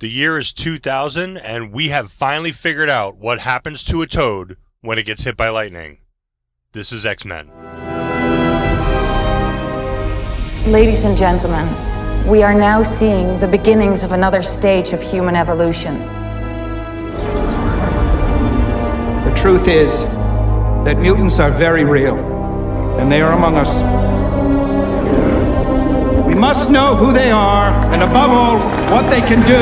The year is 2000, and we have finally figured out what happens to a toad when it gets hit by lightning. This is X-Men. Ladies and gentlemen, we are now seeing the beginnings of another stage of human evolution. The truth is that mutants are very real, and they are among us. We must know who they are, and above all, what they can do.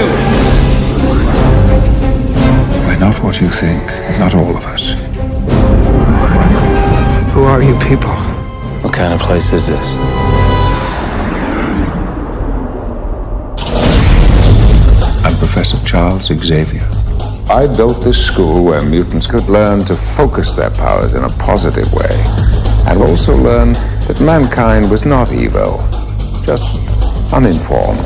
We're not what you think, not all of us. Who are you people? What kind of place is this? I'm Professor Charles Xavier. I built this school where mutants could learn to focus their powers in a positive way, and also learn that mankind was not evil, just uninformed.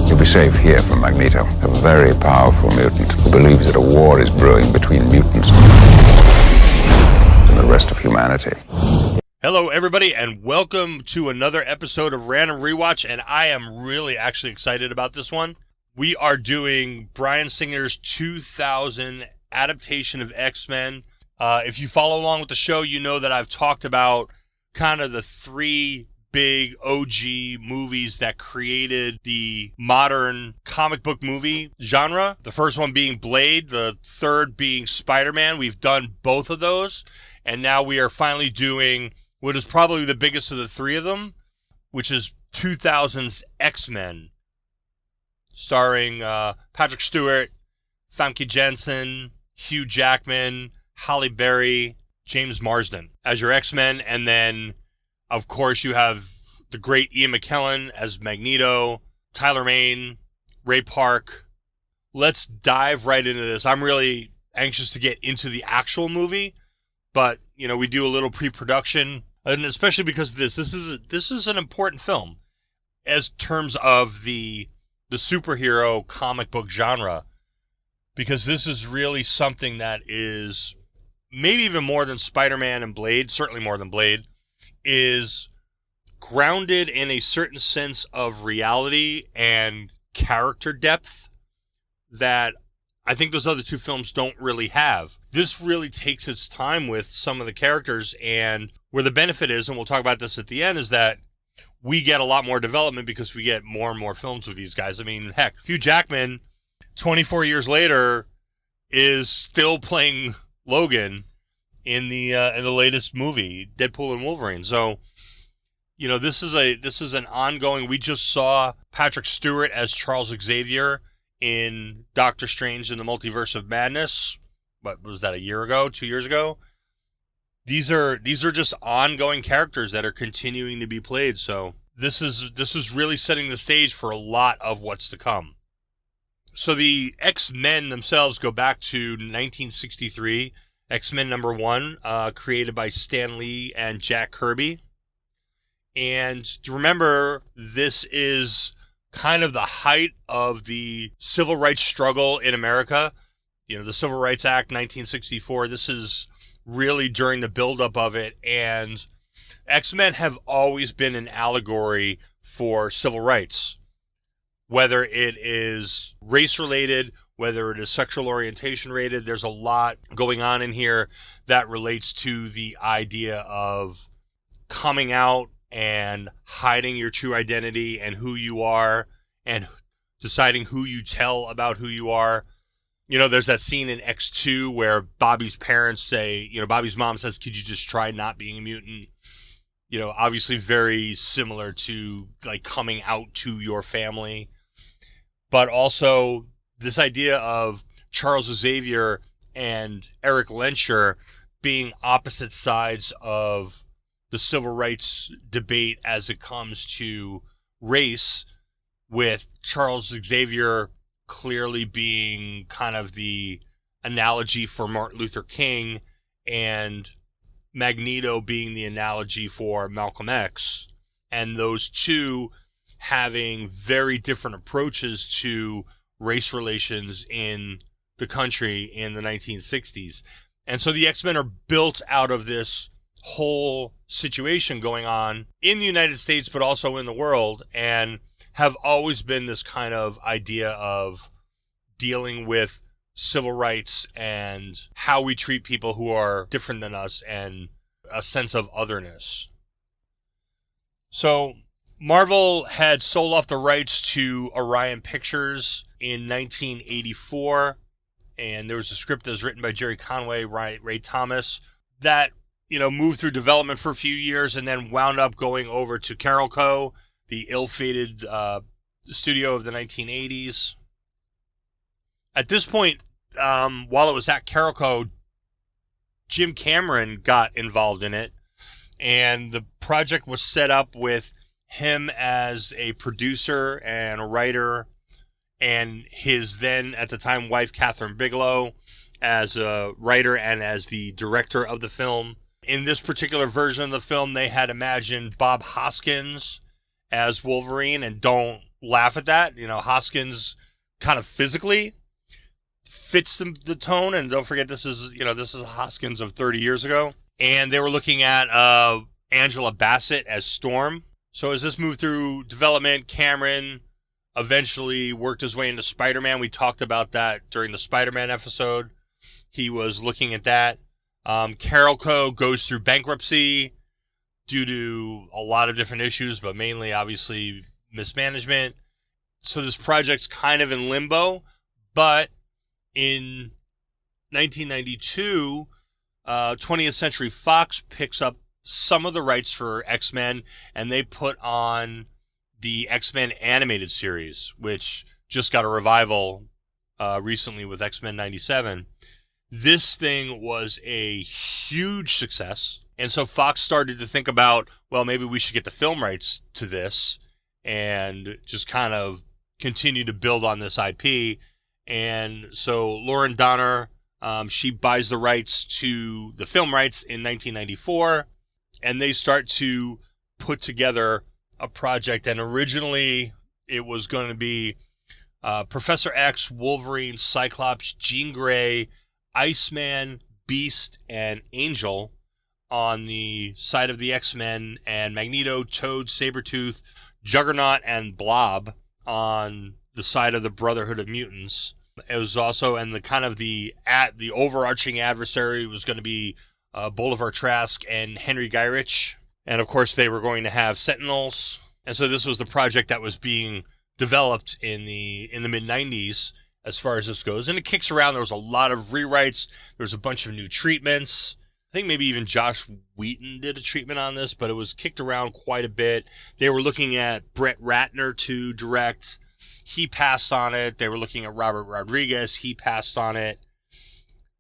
You'll be safe here from Magneto, a very powerful mutant who believes that a war is brewing between mutants and the rest of humanity. Hello, everybody, and welcome to another episode of Random Rewatch, and I am really actually excited about this one. We are doing Bryan Singer's 2000 adaptation of X-Men. If you follow along with the show, you know that I've talked about kind of the three big OG movies that created the modern comic book movie genre. The first one being Blade, the third being Spider-Man. We've done both of those, and now we are finally doing what is probably the biggest of the three of them, which is 2000's X-Men, starring Patrick Stewart, Famke Janssen, Hugh Jackman, Halle Berry, James Marsden as your X-Men, and then of course, you have the great Ian McKellen as Magneto, Tyler Mane, Ray Park. Let's dive right into this. I'm really anxious to get into the actual movie, but you know, we do a little pre-production, and especially because this is an important film as terms of the superhero comic book genre, because this is really something that is maybe even more than Spider-Man and Blade, certainly more than Blade, is grounded in a certain sense of reality and character depth that I think those other two films don't really have. This really takes its time with some of the characters, and where the benefit is, and we'll talk about this at the end, is that we get a lot more development because we get more and more films with these guys. I mean, heck, Hugh Jackman, 24 years later, is still playing Logan in the latest movie, Deadpool and Wolverine. So, you know, this is an ongoing. We just saw Patrick Stewart as Charles Xavier in Doctor Strange in the Multiverse of Madness. What was that, a year ago, 2 years ago? These are just ongoing characters that are continuing to be played. So this is really setting the stage for a lot of what's to come. So the X-Men themselves go back to 1963. X-Men number 1, created by Stan Lee and Jack Kirby. And to remember, this is kind of the height of the civil rights struggle in America. You know, the Civil Rights Act, 1964. This is really during the buildup of it. And X-Men have always been an allegory for civil rights, whether it is race-related, whether it is sexual orientation rated. There's a lot going on in here that relates to the idea of coming out and hiding your true identity and who you are, and deciding who you tell about who you are. You know, there's that scene in X2 where Bobby's parents say, you know, Bobby's mom says, could you just try not being a mutant? You know, obviously very similar to like coming out to your family, but also this idea of Charles Xavier and Eric Lensher being opposite sides of the civil rights debate as it comes to race, with Charles Xavier clearly being kind of the analogy for Martin Luther King, and Magneto being the analogy for Malcolm X, and those two having very different approaches to race relations in the country in the 1960s. And so the X-Men are built out of this whole situation going on in the United States, but also in the world, and have always been this kind of idea of dealing with civil rights and how we treat people who are different than us and a sense of otherness. So Marvel had sold off the rights to Orion Pictures in 1984, and there was a script that was written by Jerry Conway, Ray Thomas, that moved through development for a few years and then wound up going over to Carolco, the ill-fated studio of the 1980s. At this point, while it was at Carolco, Jim Cameron got involved in it, and the project was set up with him as a producer and a writer, and his then, at the time, wife, Catherine Bigelow, as a writer and as the director of the film. In this particular version of the film, they had imagined Bob Hoskins as Wolverine, and don't laugh at that. Hoskins kind of physically fits the tone, and don't forget this is Hoskins of 30 years ago. And they were looking at Angela Bassett as Storm. So as this moved through development, Cameron eventually worked his way into Spider-Man. We talked about that during the Spider-Man episode. He was looking at that. Carolco goes through bankruptcy due to a lot of different issues, but mainly, obviously, mismanagement. So this project's kind of in limbo, but in 1992, 20th Century Fox picks up some of the rights for X-Men, and they put on the X-Men animated series, which just got a revival recently with X-Men 97. This thing was a huge success, and so Fox started to think about, well, maybe we should get the film rights to this and just kind of continue to build on this IP. And so Lauren Donner, she buys the rights to the film rights in 1994, and they start to put together a project. And originally it was going to be Professor X, Wolverine, Cyclops, Jean Grey, Iceman, Beast, and Angel on the side of the X-Men, and Magneto, Toad, Sabretooth, Juggernaut, and Blob on the side of the Brotherhood of Mutants. It was also, and the overarching adversary was going to be Bolivar Trask and Henry Gyrich. And of course they were going to have Sentinels. And so this was the project that was being developed in the mid-90s as far as this goes. And it kicks around. There was a lot of rewrites. There was a bunch of new treatments. I think maybe even Josh Wheaton did a treatment on this, but it was kicked around quite a bit. They were looking at Brett Ratner to direct. He passed on it. They were looking at Robert Rodriguez. He passed on it.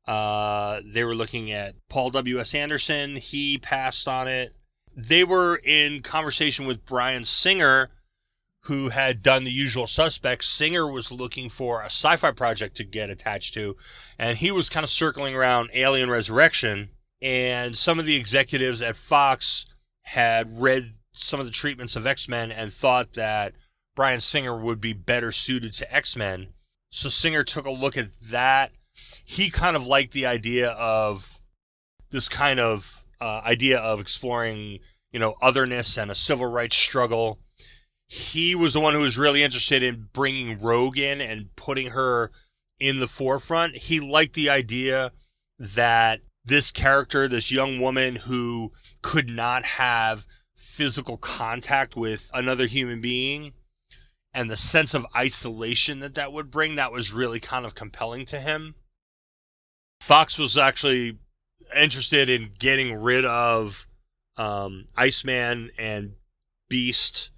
They were looking at Paul W.S. Anderson. He passed on it. They were in conversation with Bryan Singer, who had done The Usual Suspects. Singer was looking for a sci-fi project to get attached to, and he was kind of circling around Alien Resurrection. And some of the executives at Fox had read some of the treatments of X-Men and thought that Bryan Singer would be better suited to X-Men. So Singer took a look at that. He kind of liked the idea of this kind of idea of exploring, otherness and a civil rights struggle. He was the one who was really interested in bringing Rogue in and putting her in the forefront. He liked the idea that this character, this young woman who could not have physical contact with another human being, and the sense of isolation that would bring, that was really kind of compelling to him. Fox was actually interested in getting rid of Iceman and Beast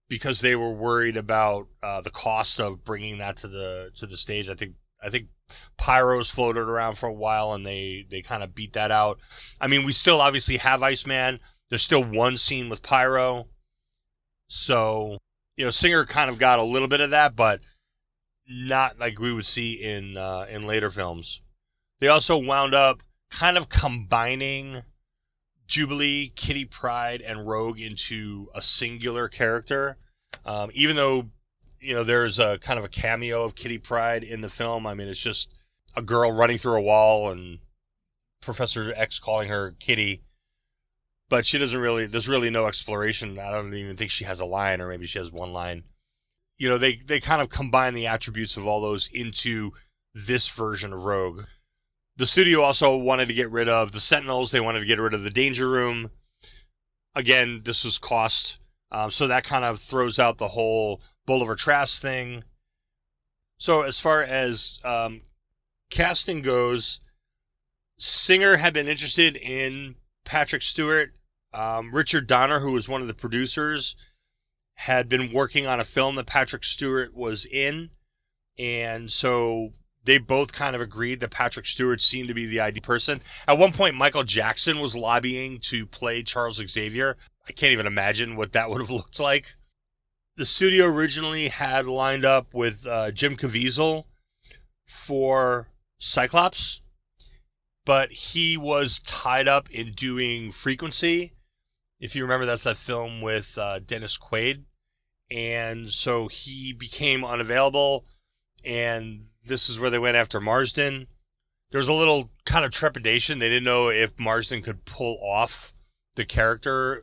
because they were worried about the cost of bringing that to the stage. I think Pyro's floated around for a while, and they kind of beat that out. I mean, we still obviously have Iceman. There's still one scene with Pyro. So, Singer kind of got a little bit of that, but not like we would see in later films. They also wound up kind of combining Jubilee, Kitty Pryde, and Rogue into a singular character. Even though, there's a kind of a cameo of Kitty Pryde in the film. I mean, it's just a girl running through a wall and Professor X calling her Kitty. But there's really no exploration. I don't even think she has a line, or maybe she has one line. they kind of combine the attributes of all those into this version of Rogue. The studio also wanted to get rid of the Sentinels. They wanted to get rid of the Danger Room. Again, this was cost. So that kind of throws out the whole Bolivar Trask thing. So as far as casting goes, Singer had been interested in Patrick Stewart. Richard Donner, who was one of the producers, had been working on a film that Patrick Stewart was in. And so they both kind of agreed that Patrick Stewart seemed to be the ideal person. At one point, Michael Jackson was lobbying to play Charles Xavier. I can't even imagine what that would have looked like. The studio originally had lined up with Jim Caviezel for Cyclops, but he was tied up in doing Frequency. If you remember, that's that film with Dennis Quaid. And so he became unavailable, and this is where they went after Marsden. There was a little kind of trepidation. They didn't know if Marsden could pull off the character.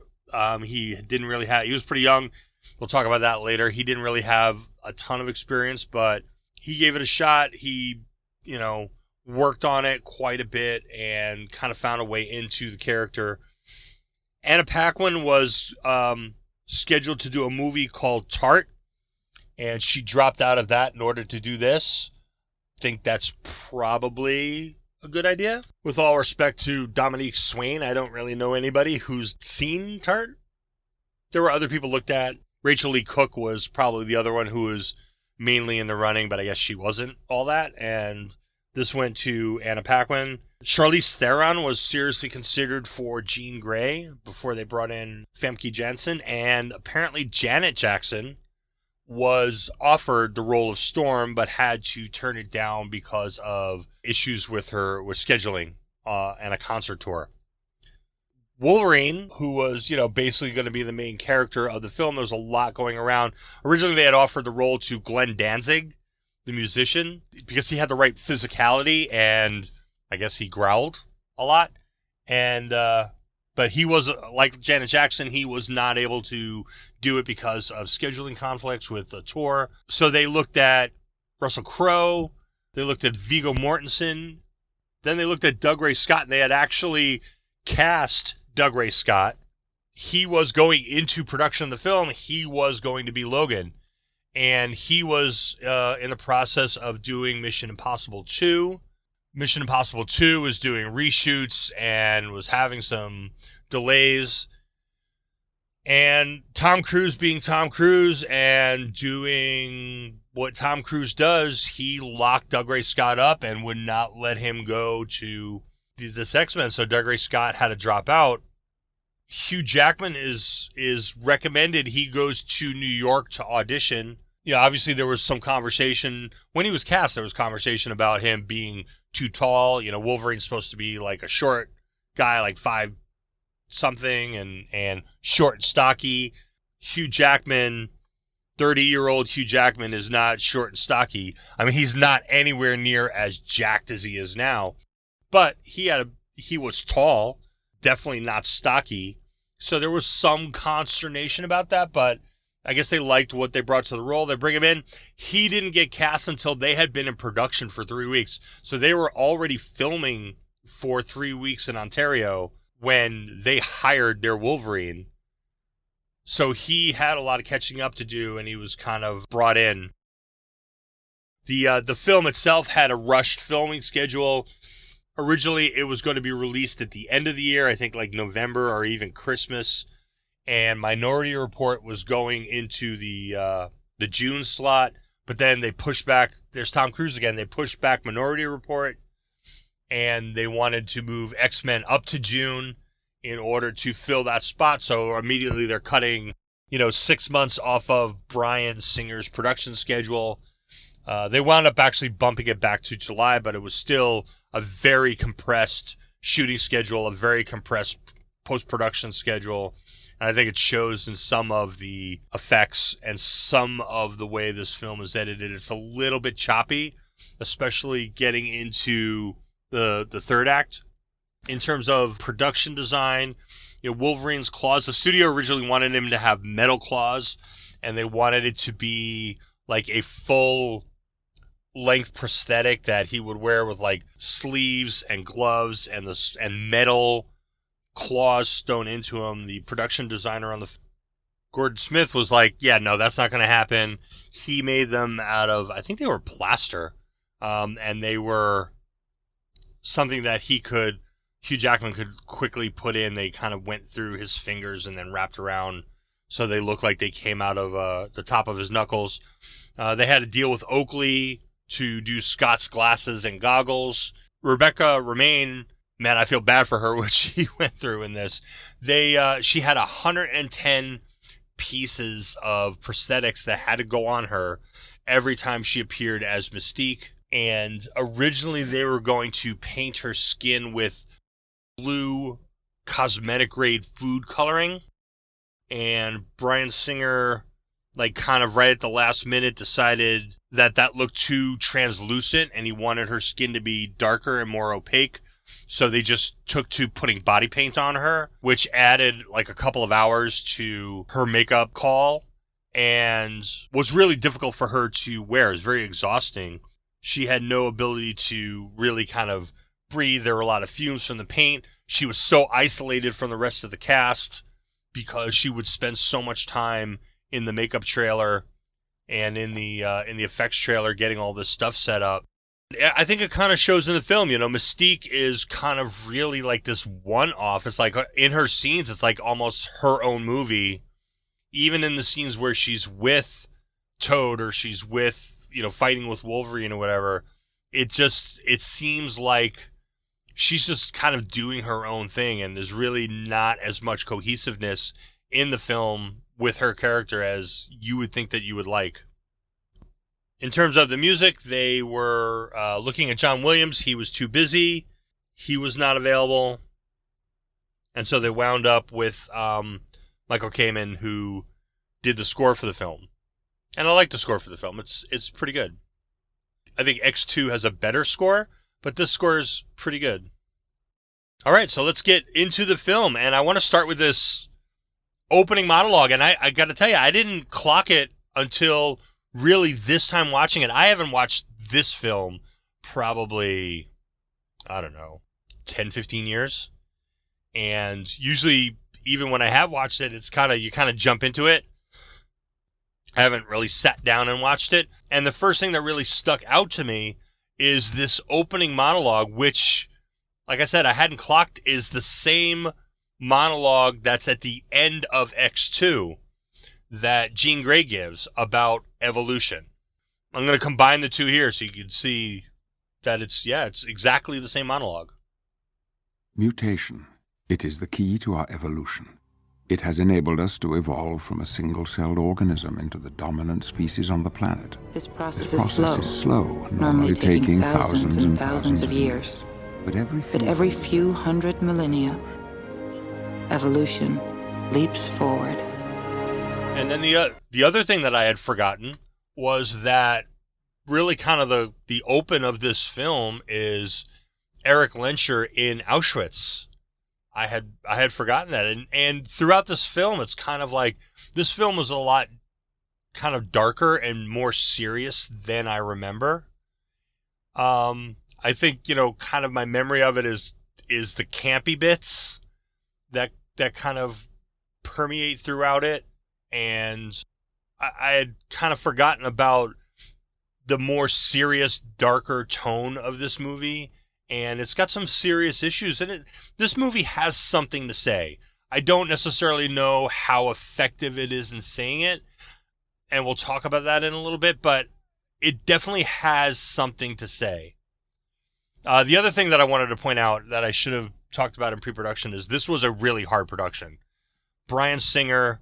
He didn't really have, he was pretty young. We'll talk about that later. He didn't really have a ton of experience, but he gave it a shot. He, worked on it quite a bit and kind of found a way into the character. Anna Paquin was scheduled to do a movie called Tart, and she dropped out of that in order to do this. I think that's probably a good idea. With all respect to Dominique Swain, I don't really know anybody who's seen Tart. There were other people looked at. Rachel Lee Cook was probably the other one who was mainly in the running, but I guess she wasn't all that. And this went to Anna Paquin. Charlize Theron was seriously considered for Jean Grey before they brought in Famke Janssen. And apparently Janet Jackson was offered the role of Storm, but had to turn it down because of issues with scheduling and a concert tour. Wolverine, who was, basically going to be the main character of the film, there was a lot going around. Originally, they had offered the role to Glenn Danzig, the musician, because he had the right physicality, and I guess he growled a lot. And but he was, like Janet Jackson, he was not able to do it because of scheduling conflicts with the tour. So they looked at Russell Crowe, they looked at Viggo Mortensen, then they looked at Doug Ray Scott, and they had actually cast Doug Ray Scott. He was going into production of the film. He was going to be Logan. And he was in the process of doing Mission Impossible 2. Mission Impossible 2 was doing reshoots and was having some delays. And Tom Cruise being Tom Cruise and doing what Tom Cruise does, he locked Doug Ray Scott up and would not let him go to this X-Men. So Doug Ray Scott had to drop out. Hugh Jackman is recommended he goes to New York to audition. Obviously there was some conversation when he was cast. There was conversation about him being too tall. Wolverine's supposed to be like a short guy, like 5 something, and short and stocky. Hugh Jackman, 30-year-old Hugh Jackman, is not short and stocky. I mean, he's not anywhere near as jacked as he is now, but he was tall, definitely not stocky. So there was some consternation about that, but I guess they liked what they brought to the role. They bring him in. He didn't get cast until they had been in production for 3 weeks. So they were already filming for 3 weeks in Ontario when they hired their Wolverine. So he had a lot of catching up to do, and he was kind of brought in. The film itself had a rushed filming schedule. Originally, it was going to be released at the end of the year, I think like November or even Christmas. And Minority Report was going into the June slot, but then they pushed back. There's Tom Cruise again. They pushed back Minority Report, and they wanted to move X-Men up to June in order to fill that spot. So immediately they're cutting, 6 months off of Bryan Singer's production schedule. They wound up actually bumping it back to July, but it was still a very compressed shooting schedule, a very compressed post-production schedule. And I think it shows in some of the effects and some of the way this film is edited. It's a little bit choppy, especially getting into the third act. In terms of production design, Wolverine's claws, the studio originally wanted him to have metal claws, and they wanted it to be like a full length prosthetic that he would wear with like sleeves and gloves and metal claws sewn into him. The production designer on the Gordon Smith was like, yeah, no, that's not going to happen. He made them out of, I think they were plaster, and they were something that Hugh Jackman could quickly put in. They kind of went through his fingers and then wrapped around so they looked like they came out of the top of his knuckles. They had to deal with Oakley to do Scott's glasses and goggles. Rebecca Romaine, man, I feel bad for her what she went through in this. She had 110 pieces of prosthetics that had to go on her every time she appeared as Mystique. And originally they were going to paint her skin with blue cosmetic grade food coloring. And Bryan Singer, like kind of right at the last minute, decided that looked too translucent and he wanted her skin to be darker and more opaque. So they just took to putting body paint on her, which added like a couple of hours to her makeup call and was really difficult for her to wear. It was very exhausting. She had no ability to really kind of breathe. There were a lot of fumes from the paint. She was so isolated from the rest of the cast because she would spend so much time in the makeup trailer and in the effects trailer getting all this stuff set up. I think it kind of shows in the film, you know, Mystique is kind of really like this one-off. It's like in her scenes, it's like almost her own movie. Even in the scenes where she's with Toad or she's with, you know, fighting with Wolverine or whatever, it seems like she's just kind of doing her own thing, and there's really not as much cohesiveness in the film with her character as you would think that you would like. In terms of the music, they were looking at John Williams. He was too busy. He was not available. And so they wound up with Michael Kamen, who did the score for the film. And I like the score for the film. It's pretty good. I think X2 has a better score, but this score is pretty good. All right, so let's get into the film. And I want to start with this opening monologue. And I got to tell you, I didn't clock it until really this time watching it. I haven't watched this film probably, I don't know, 10, 15 years. And usually, even when I have watched it, it's you kind of jump into it. I haven't really sat down and watched it. And the first thing that really stuck out to me is this opening monologue, which, like I said, I hadn't clocked, is the same monologue that's at the end of X2 that Jean Grey gives about evolution. I'm going to combine the two here so you can see that it's exactly the same monologue. Mutation. It is the key to our evolution. It has enabled us to evolve from a single-celled organism into the dominant species on the planet. This process is slow, normally taking thousands and thousands of years. But every few hundred millennia, evolution leaps forward. And then the other thing that I had forgotten was that really kind of the open of this film is Eric Lenscher in Auschwitz. I had forgotten that. And throughout this film, it's kind of like this film was a lot kind of darker and more serious than I remember. I think, you know, kind of my memory of it is the campy bits that kind of permeate throughout it. And I had kind of forgotten about the more serious, darker tone of this movie. And it's got some serious issues. And this movie has something to say. I don't necessarily know how effective it is in saying it. And we'll talk about that in a little bit. But it definitely has something to say. The other thing that I wanted to point out that I should have talked about in pre-production is this was a really hard production. Bryan Singer,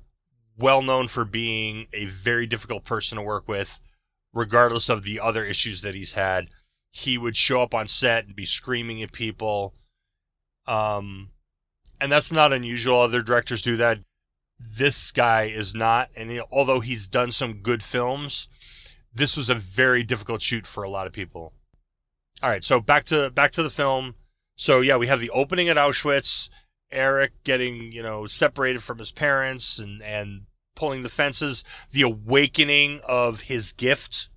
well known for being a very difficult person to work with, regardless of the other issues that he's had. He would show up on set and be screaming at people. And that's not unusual. Other directors do that. This guy is not. And although he's done some good films, this was a very difficult shoot for a lot of people. All right, so back to the film. So yeah, we have the opening at Auschwitz, Eric getting, you know, separated from his parents and pulling the fences, the awakening of his gift,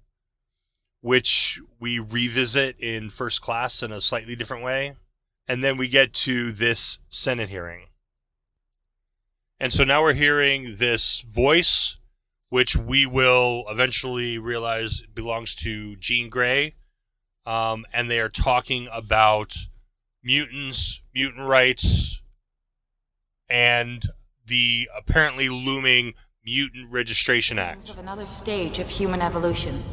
which we revisit in First Class in a slightly different way. And then we get to this Senate hearing. And so now we're hearing this voice, which we will eventually realize belongs to Jean Grey. And they are talking about mutants, mutant rights, and the apparently looming Mutant Registration Act. Of another stage of human evolution.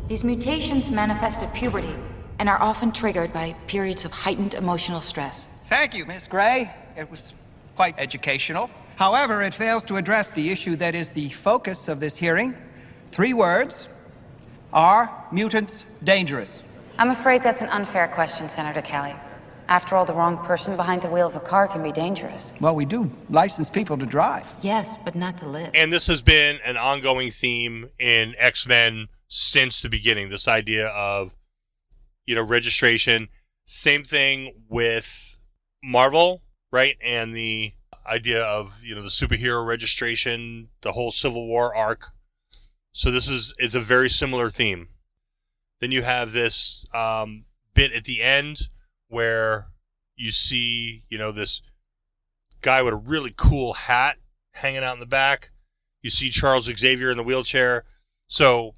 These mutations manifest at puberty and are often triggered by periods of heightened emotional stress. Thank you, Miss Gray. It was quite educational. However, it fails to address the issue that is the focus of this hearing. 3 words. Are mutants dangerous? I'm afraid that's an unfair question, Senator Kelly. After all, the wrong person behind the wheel of a car can be dangerous. Well, we do license people to drive. Yes, but not to live. And this has been an ongoing theme in X-Men since the beginning, this idea of, registration. Same thing with Marvel, right? And the idea of, the superhero registration, the whole Civil War arc. So it's a very similar theme. Then you have this bit at the end where you see, this guy with a really cool hat hanging out in the back. You see Charles Xavier in the wheelchair. So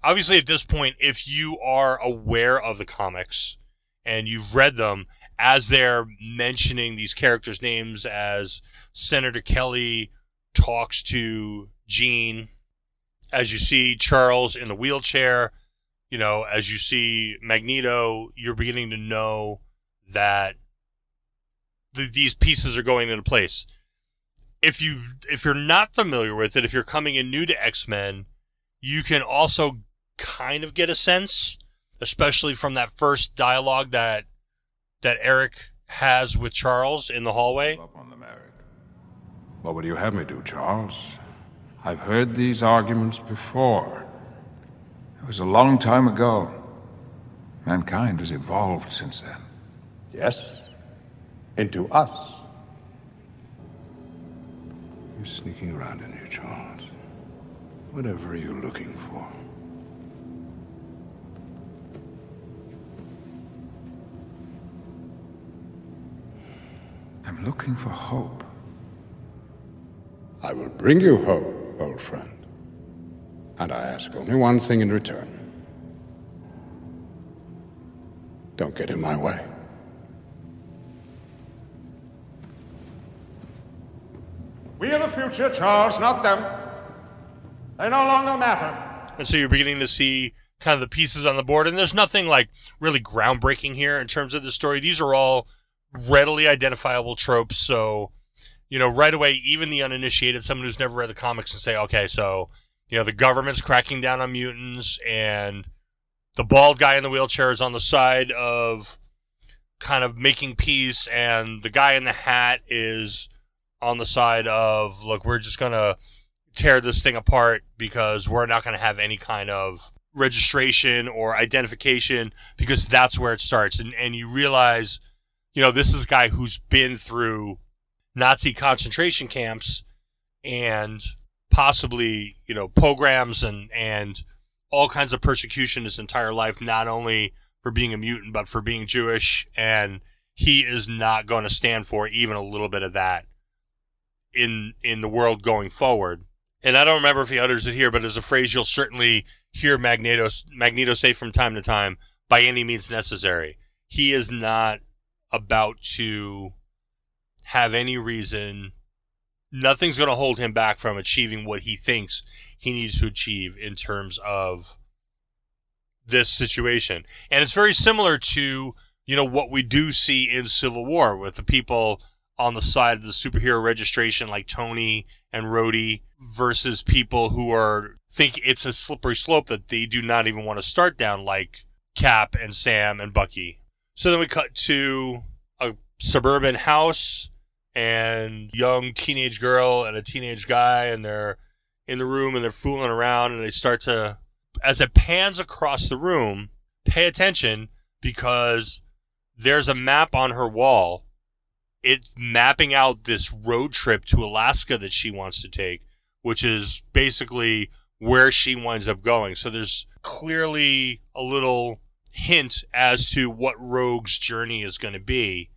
obviously at this point, if you are aware of the comics and you've read them, as they're mentioning these characters' names, as Senator Kelly talks to Jean, as you see Charles in the wheelchair, as you see Magneto, you're beginning to know that these pieces are going into place. If you're not familiar with it, if you're coming in new to X-Men, you can also kind of get a sense, especially from that first dialogue that Eric has with Charles in the hallway. Up on the marriage. What would you have me do, Charles? I've heard these arguments before. It was a long time ago. Mankind has evolved since then. Yes, into us. You're sneaking around in here, Charles. Whatever are you looking for? I'm looking for hope. I will bring you hope, old friend. And I ask only one thing in return. Don't get in my way. We are the future, Charles, not them. They no longer matter. And so you're beginning to see kind of the pieces on the board. And there's nothing like really groundbreaking here in terms of the story. These are all readily identifiable tropes. So, right away, even the uninitiated, someone who's never read the comics, and say, okay, so, the government's cracking down on mutants, and the bald guy in the wheelchair is on the side of kind of making peace, and the guy in the hat is on the side of, look, we're just going to tear this thing apart because we're not going to have any kind of registration or identification, because that's where it starts. And you realize, this is a guy who's been through Nazi concentration camps and possibly, pogroms and all kinds of persecution his entire life, not only for being a mutant, but for being Jewish. And he is not going to stand for even a little bit of that in the world going forward. And I don't remember if he utters it here, but as a phrase you'll certainly hear Magneto say from time to time, by any means necessary. He is not about to have any reason. Nothing's going to hold him back from achieving what he thinks he needs to achieve in terms of this situation. And it's very similar to, what we do see in Civil War with the people on the side of the superhero registration like Tony and Rhodey versus people who think it's a slippery slope that they do not even want to start down, like Cap and Sam and Bucky. So then we cut to a suburban house and young teenage girl and a teenage guy, and they're in the room and they're fooling around, and they start to, as it pans across the room, pay attention, because there's a map on her wall. It's mapping out this road trip to Alaska that she wants to take, which is basically where she winds up going. So there's clearly a little hint as to what Rogue's journey is going to be.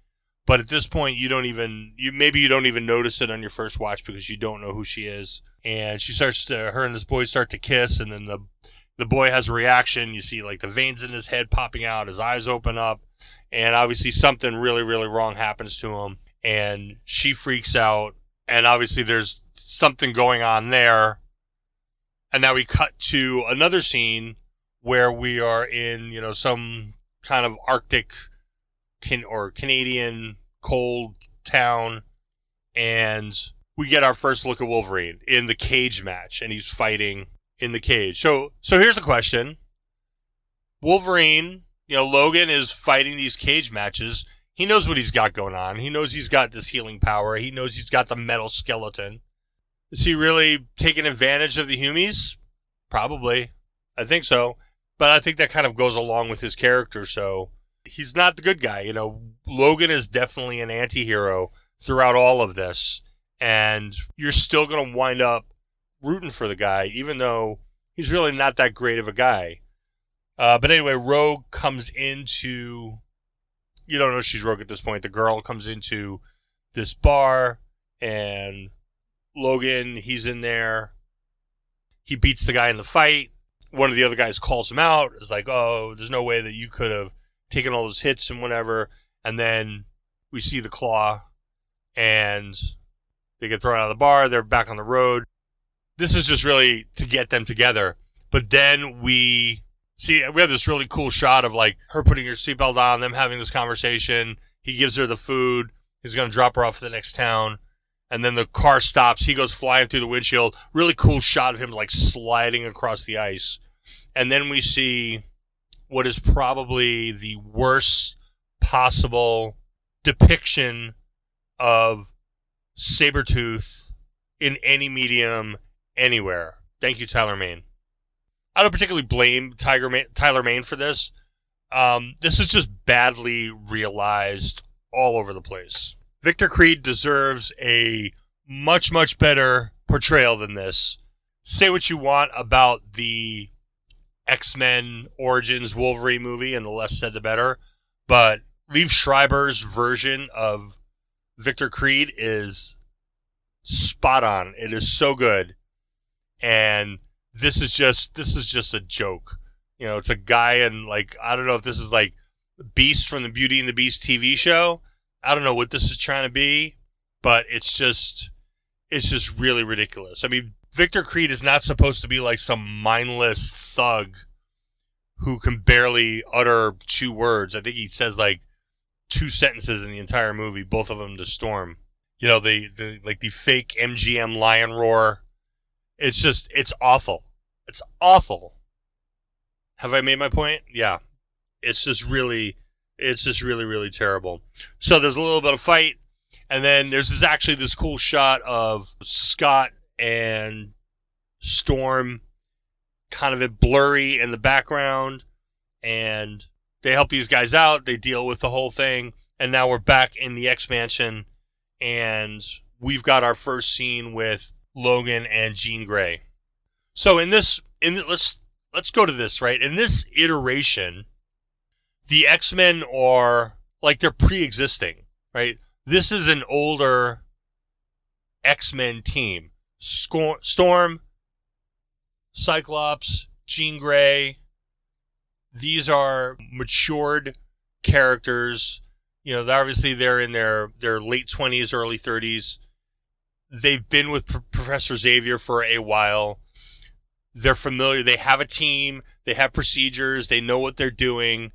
But at this point, you don't even notice it on your first watch because you don't know who she is. And her and this boy start to kiss, and then the boy has a reaction. You see like the veins in his head popping out, his eyes open up, and obviously something really, really wrong happens to him. And she freaks out, and obviously there's something going on there. And now we cut to another scene where we are in, some kind of Arctic or Canadian cold town, and we get our first look at Wolverine in the cage match, and he's fighting in the cage. So here's the question. Wolverine, Logan is fighting these cage matches. He knows what he's got going on. He knows he's got this healing power. He knows he's got the metal skeleton. Is he really taking advantage of the Humies? Probably. I think so. But I think that kind of goes along with his character, so he's not the good guy. Logan is definitely an anti-hero throughout all of this, and you're still going to wind up rooting for the guy, even though he's really not that great of a guy. But anyway, Rogue comes into... You don't know she's Rogue at this point. The girl comes into this bar, and Logan, he's in there. He beats the guy in the fight. One of the other guys calls him out. It's like, oh, there's no way that you could have taken all those hits and whatever. And then we see the Claw, and they get thrown out of the bar. They're back on the road. This is just really to get them together. But then we have this really cool shot of like her putting her seatbelt on, them having this conversation. He gives her the food. He's going to drop her off at the next town. And then the car stops. He goes flying through the windshield. Really cool shot of him like sliding across the ice. And then we see what is probably the worst possible depiction of Sabretooth in any medium anywhere. Thank you, Tyler Mane. I don't particularly blame Tyler Mane for this. This is just badly realized all over the place. Victor Creed deserves a much, much better portrayal than this. Say what you want about the X-Men Origins Wolverine movie, and the less said the better, but Liev Schreiber's version of Victor Creed is spot on. It is so good. And this is just a joke. It's a guy, and like, I don't know if this is like Beast from the Beauty and the Beast TV show. I don't know what this is trying to be, but it's just really ridiculous. I mean, Victor Creed is not supposed to be like some mindless thug who can barely utter 2 words. I think he says like 2 sentences in the entire movie, both of them to Storm. The fake MGM lion roar. It's awful. It's awful. Have I made my point? Yeah. It's just really, really terrible. So there's a little bit of fight, and then there's this cool shot of Scott and Storm kind of blurry in the background, and they help these guys out. They deal with the whole thing, and now we're back in the X-Mansion, and we've got our first scene with Logan and Jean Grey. So let's go to this, right? In this iteration, the X-Men are like they're pre-existing, right? This is an older X-Men team. Storm, Cyclops, Jean Grey. These are matured characters. Obviously they're in their late 20s, early 30s. They've been with Professor Xavier for a while. They're familiar. They have a team. They have procedures. They know what they're doing.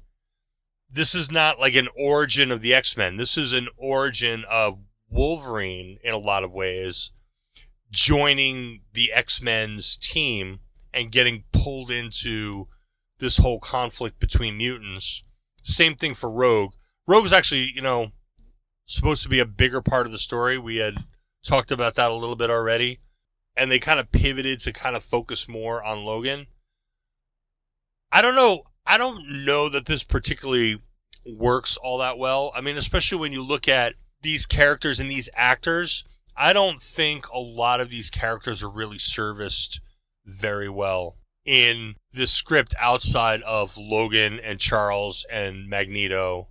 This is not like an origin of the X-Men. This is an origin of Wolverine in a lot of ways, joining the X-Men's team and getting pulled into this whole conflict between mutants. Same thing for Rogue. Rogue's actually, supposed to be a bigger part of the story. We had talked about that a little bit already. And they kind of pivoted to kind of focus more on Logan. I don't know that this particularly works all that well. I mean, especially when you look at these characters and these actors, I don't think a lot of these characters are really serviced very well in the script outside of Logan and Charles and Magneto.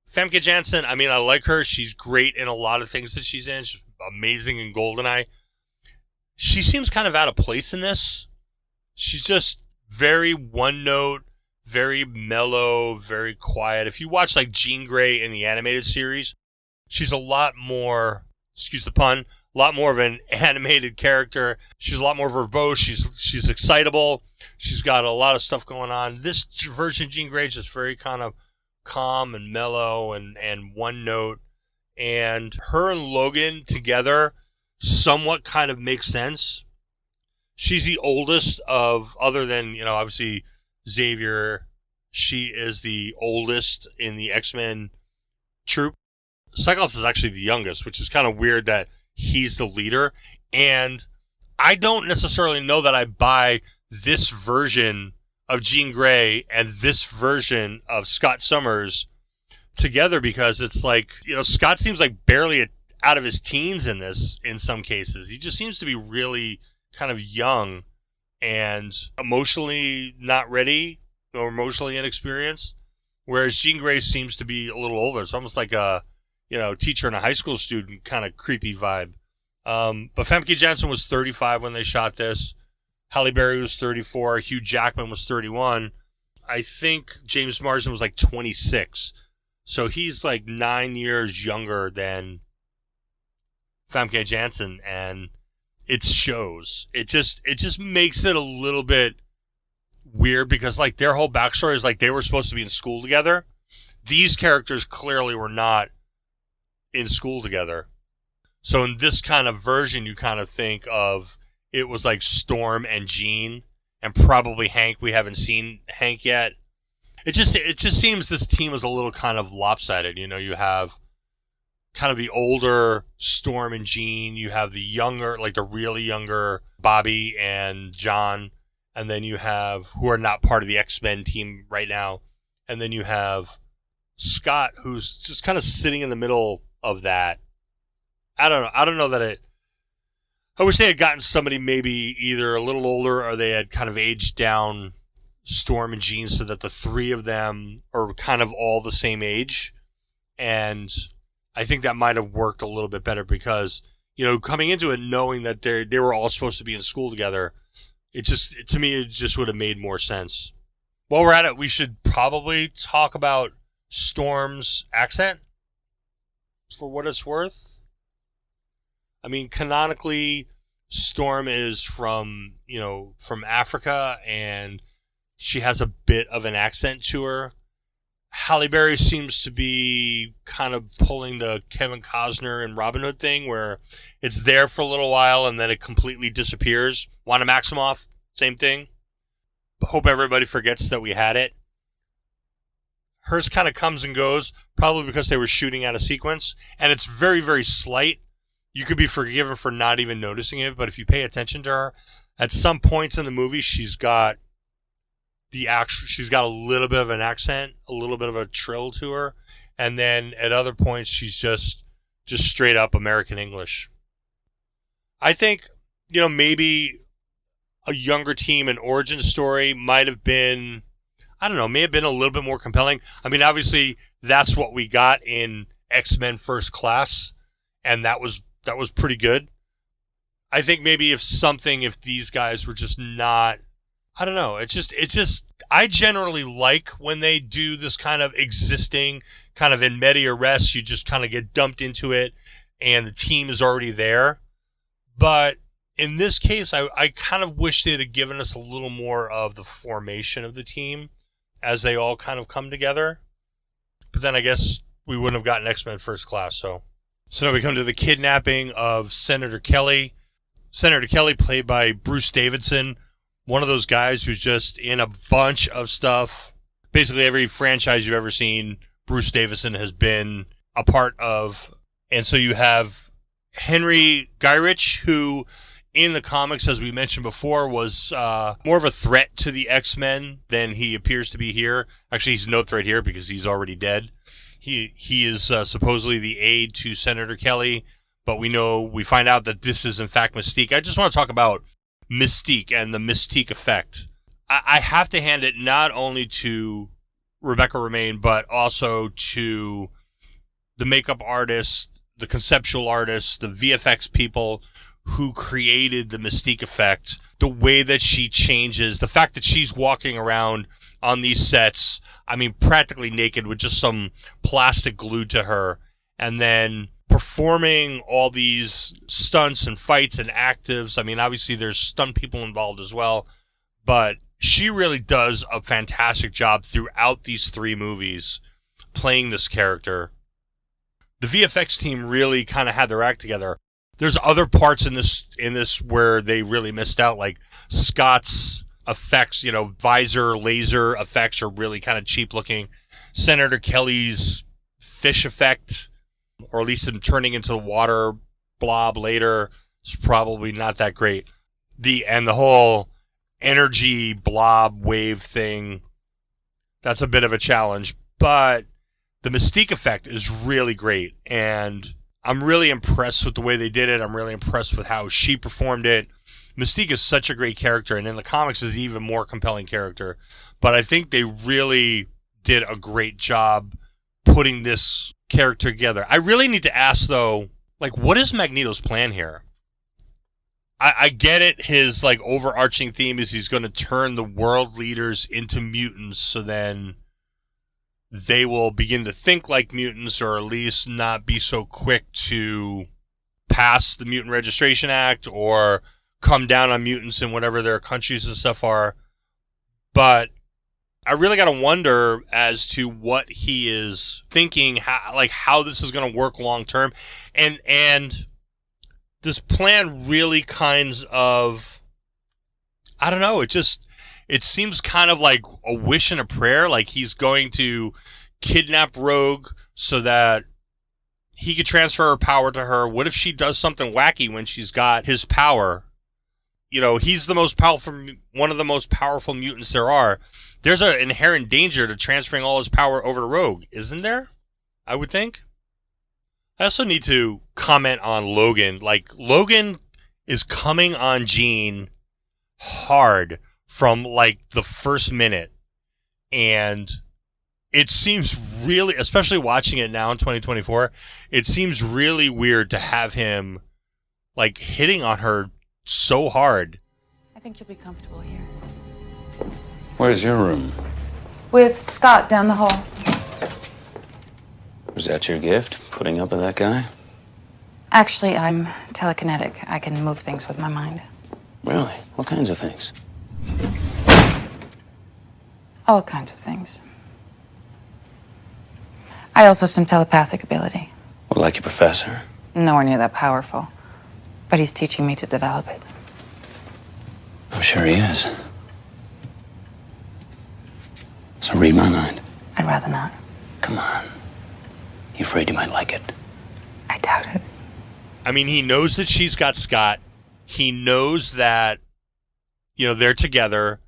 Famke Janssen, I mean, I like her. She's great in a lot of things that she's in. She's amazing in GoldenEye. She seems kind of out of place in this. She's just very one note, very mellow, very quiet. If you watch like Jean Grey in the animated series, she's a lot more, excuse the pun, a lot more of an animated character. She's a lot more verbose. She's excitable. She's got a lot of stuff going on. This version of Jean Grey is just very kind of calm and mellow and one note. And her and Logan together somewhat kind of makes sense. She's the oldest of, other than, you know, obviously Xavier, she is the oldest in the X-Men troop. Cyclops is actually the youngest, which is kind of weird that he's the leader. And I don't necessarily know that I buy this version of Jean Grey and this version of Scott Summers together, because it's like, you know, Scott seems like barely out of his teens in this in some cases. He just seems to be really kind of young and emotionally not ready or emotionally inexperienced, whereas Jean Grey seems to be a little older. It's almost like a, you know, teacher and a high school student kind of creepy vibe. But Famke Janssen was 35 when they shot this. Halle Berry was 34. Hugh Jackman was 31. I think James Marsden was like 26. So he's like 9 years younger than Famke Janssen, and it shows. It just makes it a little bit weird because like their whole backstory is like they were supposed to be in school together. These characters clearly were not in school together. So in this kind of version, you kind of think of it was like Storm and Jean and probably Hank. We haven't seen Hank yet. It just seems this team is a little kind of lopsided. You know, you have kind of the older Storm and Jean. You have the younger, like the really younger Bobby and John. And then you have, who are not part of the X-Men team right now. And then you have Scott, who's just kind of sitting in the middle of that. I don't know that it, I wish they had gotten somebody maybe either a little older or they had kind of aged down Storm and Jean so that the three of them are kind of all the same age. And I think that might have worked a little bit better because, you know, coming into it knowing that they were all supposed to be in school together, to me, it just would have made more sense. While we're at it, we should probably talk about Storm's accent for what it's worth. I mean, canonically, Storm is from Africa, and she has a bit of an accent to her. Halle Berry seems to be kind of pulling the Kevin Costner and Robin Hood thing, where it's there for a little while and then it completely disappears. Wanda Maximoff, same thing. Hope everybody forgets that we had it. Hers kind of comes and goes, probably because they were shooting out of sequence, and it's very, very slight. You could be forgiven for not even noticing it, but if you pay attention to her, at some points in the movie, she's got a little bit of an accent, a little bit of a trill to her, and then at other points, she's just straight up American English. I think, you know, maybe a younger team, an origin story might have been, I don't know, may have been a little bit more compelling. I mean, obviously, that's what we got in X-Men First Class, and that was pretty good. I think maybe if these guys were just not, I don't know. It's just, I generally like when they do this kind of existing, kind of in media res, you just kind of get dumped into it and the team is already there. But in this case, I kind of wish they'd have given us a little more of the formation of the team as they all kind of come together. But then I guess we wouldn't have gotten X-Men First Class, so now we come to the kidnapping of Senator Kelly. Senator Kelly, played by Bruce Davidson, one of those guys who's just in a bunch of stuff. Basically every franchise you've ever seen, Bruce Davidson has been a part of. And so you have Henry Gyrich, who in the comics, as we mentioned before, was more of a threat to the X-Men than he appears to be here. Actually, he's no threat here because he's already dead. He is supposedly the aide to Senator Kelly, but we find out that this is in fact Mystique. I just want to talk about Mystique and the Mystique effect. I have to hand it not only to Rebecca Romijn, but also to the makeup artist, the conceptual artists, the VFX people who created the Mystique effect. The way that she changes, the fact that she's walking around on these sets, I mean, practically naked with just some plastic glued to her, and then performing all these stunts and fights and actives. I mean, obviously there's stunt people involved as well, but she really does a fantastic job throughout these 3 movies playing this character. The VFX team really kind of had their act together. There's other parts in this where they really missed out, like Scott's effects, visor, laser effects are really kind of cheap looking. Senator Kelly's fish effect, or at least him turning into a water blob later, is probably not that great. And the whole energy blob wave thing, that's a bit of a challenge, but the Mystique effect is really great, and I'm really impressed with the way they did it. I'm really impressed with how she performed it. Mystique is such a great character, and in the comics is an even more compelling character, but I think they really did a great job putting this character together. I really need to ask, though, what is Magneto's plan here? I get it. His overarching theme is he's going to turn the world leaders into mutants, so then they will begin to think like mutants, or at least not be so quick to pass the Mutant Registration Act or come down on mutants in whatever their countries and stuff are. But I really got to wonder as to what he is thinking, how this is going to work long term, and this plan really kinds of, I don't know, it seems kind of like a wish and a prayer, like he's going to kidnap Rogue so that he could transfer her power to her. What if she does something wacky when she's got his power? He's the most powerful, one of the most powerful mutants there are. There's an inherent danger to transferring all his power over to Rogue, isn't there? I would think. I also need to comment on Logan. Logan is coming on Jean hard from the first minute, and it seems really, especially watching it now in 2024, it seems really weird to have him hitting on her so hard. I think you'll be comfortable here. Where's your room? With Scott down the hall. Was that your gift, putting up with that guy? Actually, I'm telekinetic. I can move things with my mind. Really? What kinds of things? All kinds of things. I also have some telepathic ability. Well, like your professor? Nowhere near that powerful. But he's teaching me to develop it. I'm sure he is. So read my mind. I'd rather not. Come on. You afraid you might like it? I doubt it. I mean, he knows that she's got Scott. He knows that, they're together.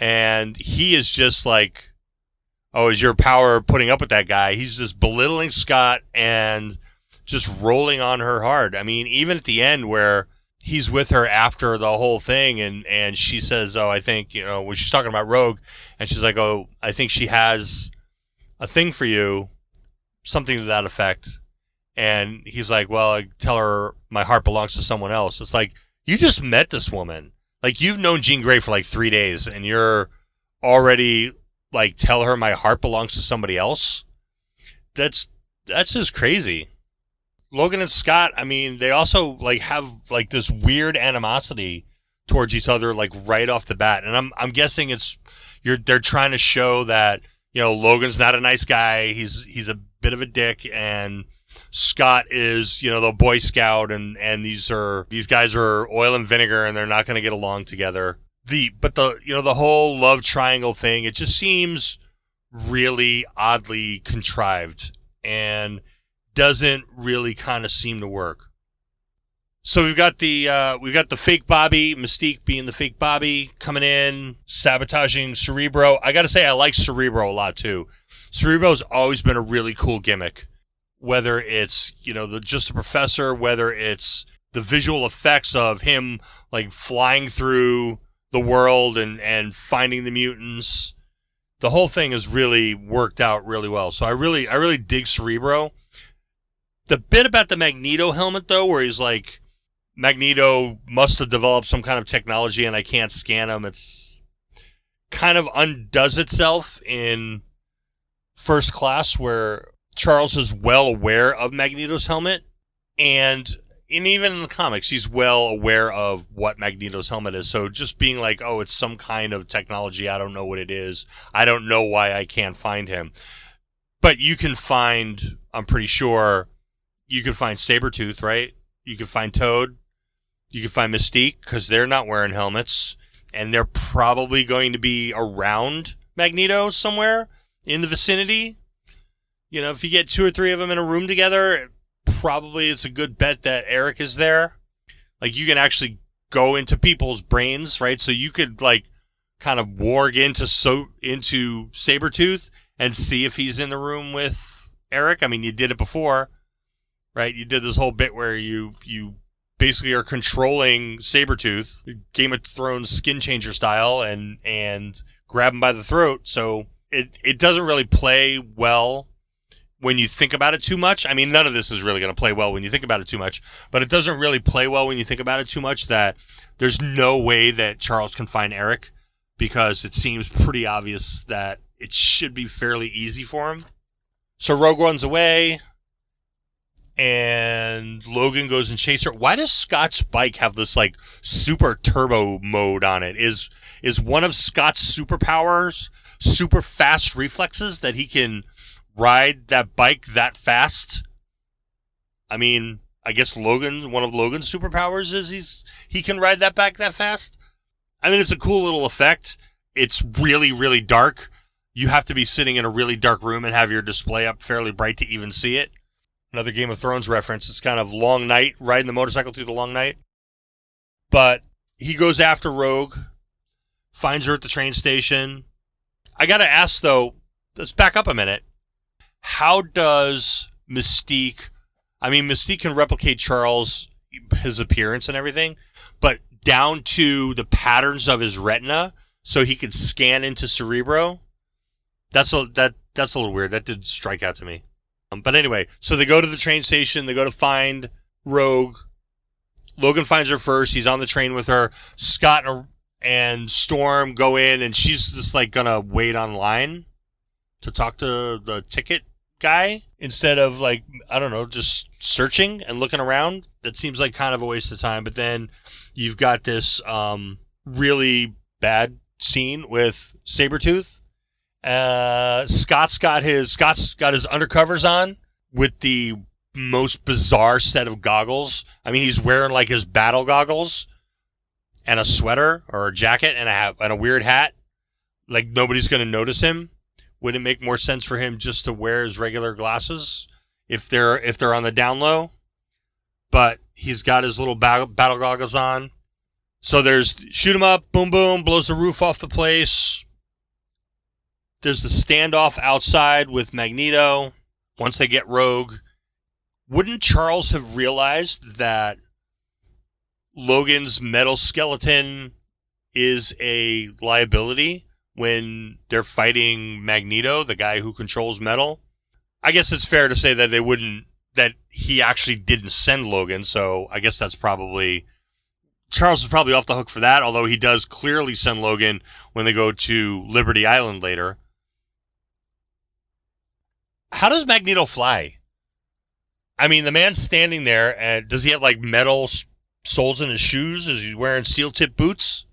And he is just oh, is your power putting up with that guy? He's just belittling Scott and just rolling on her hard. I mean, even at the end where he's with her after the whole thing and she says, oh, I think, when she's talking about Rogue, and she's like, oh, I think she has a thing for you, something to that effect. And he's like, well, I tell her my heart belongs to someone else. It's like, you just met this woman. You've known Jean Grey for 3 days, and you're already tell her my heart belongs to somebody else. That's just crazy. Logan and Scott, I mean, they also have this weird animosity towards each other right off the bat. And I'm guessing they're trying to show that, Logan's not a nice guy. He's a bit of a dick, and Scott is, the Boy Scout, and these guys are oil and vinegar, and they're not going to get along together. But the whole love triangle thing, it just seems really oddly contrived and doesn't really kind of seem to work. So we've got the fake Bobby, Mystique being the fake Bobby, coming in, sabotaging Cerebro. I got to say, I like Cerebro a lot too. Cerebro's always been a really cool gimmick. Whether it's, just a professor, whether it's the visual effects of him like flying through the world and finding the mutants. The whole thing has really worked out really well. So I really dig Cerebro. The bit about the Magneto helmet, though, where he's like, Magneto must have developed some kind of technology and I can't scan him. It's kind of undoes itself in First Class, where Charles is well aware of Magneto's helmet. And even in the comics, he's well aware of what Magneto's helmet is. So just being like, oh, it's some kind of technology. I don't know what it is. I don't know why I can't find him. But you can find, I'm pretty sure, you can find Sabretooth, right? You can find Toad. You can find Mystique, because they're not wearing helmets. And they're probably going to be around Magneto somewhere in the vicinity. If you get 2 or 3 of them in a room together, probably it's a good bet that Eric is there. Like, you can actually go into people's brains, right? So you could, like, kind of warg into Sabretooth and see if he's in the room with Eric. I mean, you did it before, right? You did this whole bit where you basically are controlling Sabretooth, Game of Thrones skin changer style, and grab him by the throat. So it doesn't really play well when you think about it too much. I mean, none of this is really going to play well when you think about it too much, but it doesn't really play well when you think about it too much that there's no way that Charles can find Eric, because it seems pretty obvious that it should be fairly easy for him. So Rogue runs away, and Logan goes and chases her. Why does Scott's bike have this like super turbo mode on it? Is one of Scott's superpowers super fast reflexes that he can ride that bike that fast? I mean, I guess one of Logan's superpowers is he can ride that bike that fast. I mean, it's a cool little effect. It's really, really dark. You have to be sitting in a really dark room and have your display up fairly bright to even see it. Another Game of Thrones reference. It's kind of long night, riding the motorcycle through the long night. But he goes after Rogue, finds her at the train station. I gotta ask, though, let's back up a minute. How does Mystique... I mean, Mystique can replicate Charles, his appearance and everything, but down to the patterns of his retina, so he could scan into Cerebro? That's a little weird. That did strike out to me. But anyway, so they go to the train station. They go to find Rogue. Logan finds her first. He's on the train with her. Scott and Storm go in, and she's just like gonna wait online to talk to the ticket guy instead of like, I don't know, just searching and looking around. That seems like kind of a waste of time. But then you've got this really bad scene with Sabretooth. Scott's got his undercovers on with the most bizarre set of goggles. I mean, he's wearing like his battle goggles and a sweater or a jacket and a weird hat. Like, nobody's going to notice him. Would it make more sense for him just to wear his regular glasses if they're on the down low? But he's got his little battle goggles on. So there's shoot him up, boom, boom, blows the roof off the place. There's the standoff outside with Magneto. Once they get Rogue, wouldn't Charles have realized that Logan's metal skeleton is a liability when they're fighting Magneto, the guy who controls metal? I guess it's fair to say that he actually didn't send Logan, so I guess that's probably... Charles is probably off the hook for that, although he does clearly send Logan when they go to Liberty Island later. How does Magneto fly? I mean, the man's standing there, and does he have like metal soles in his shoes? Is he wearing steel-tip boots?